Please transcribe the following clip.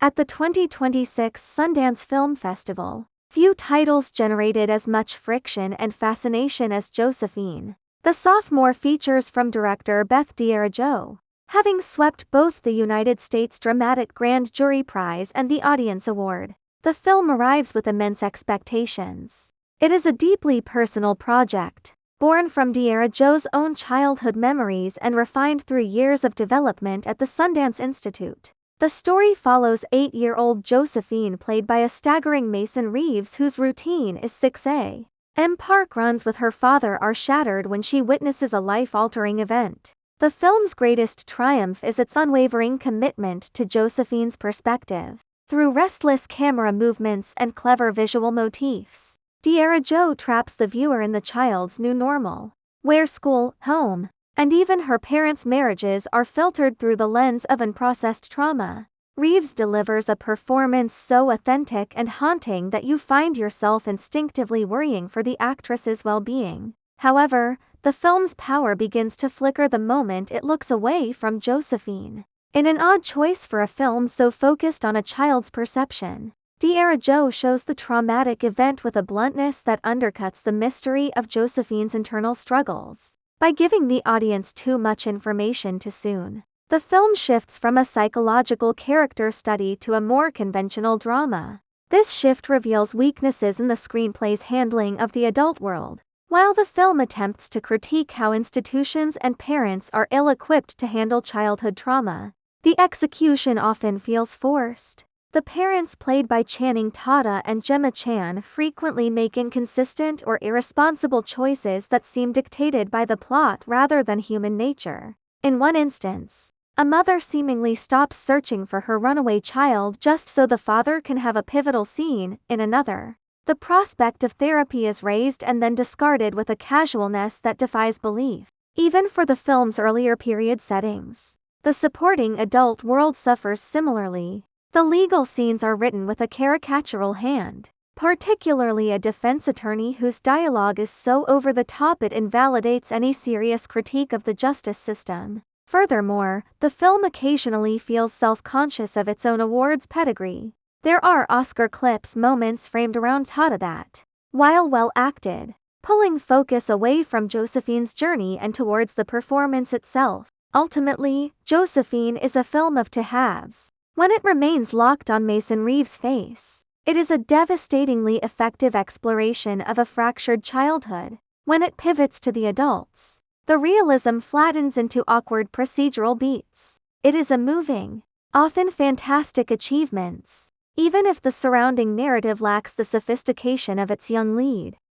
At the 2026 Sundance Film Festival, few titles generated as much friction and fascination as Josephine, the sophomore features from director Beth Diarra, having swept both the United States Dramatic Grand Jury Prize and the Audience Award. The film arrives with immense expectations. It is a deeply personal project, born from Diarra's own childhood memories and refined through years of development at the Sundance Institute. The story follows 8-year-old Josephine, played by a staggering Mason Reeves, whose routine is 6 a.m. park runs with her father are shattered when she witnesses a life-altering event. The film's greatest triumph is its unwavering commitment to Josephine's perspective. Through restless camera movements and clever visual motifs, Diarra traps the viewer in the child's new normal, where school, home, and even her parents' marriages are filtered through the lens of unprocessed trauma. Reeves delivers a performance so authentic and haunting that you find yourself instinctively worrying for the actress's well-being. However, the film's power begins to flicker the moment it looks away from Josephine. In an odd choice for a film so focused on a child's perception, Diarra shows the traumatic event with a bluntness that undercuts the mystery of Josephine's internal struggles. By giving the audience too much information too soon, the film shifts from a psychological character study to a more conventional drama. This shift reveals weaknesses in the screenplay's handling of the adult world. While the film attempts to critique how institutions and parents are ill-equipped to handle childhood trauma, the execution often feels forced. The parents, played by Channing Tatum and Gemma Chan, frequently make inconsistent or irresponsible choices that seem dictated by the plot rather than human nature. In one instance, a mother seemingly stops searching for her runaway child just so the father can have a pivotal scene. In another, the prospect of therapy is raised and then discarded with a casualness that defies belief. Even for the film's earlier period settings, the supporting adult world suffers similarly. The legal scenes are written with a caricatural hand, particularly a defense attorney whose dialogue is so over the top it invalidates any serious critique of the justice system. Furthermore, the film occasionally feels self-conscious of its own awards pedigree. There are Oscar clips moments framed around Tatum that, while well acted, pulling focus away from Josephine's journey and towards the performance itself. Ultimately, Josephine is a film of two halves. When it remains locked on Mason Reeves' face, it is a devastatingly effective exploration of a fractured childhood. When it pivots to the adults, the realism flattens into awkward procedural beats. It is a moving, often fantastic achievement, even if the surrounding narrative lacks the sophistication of its young lead.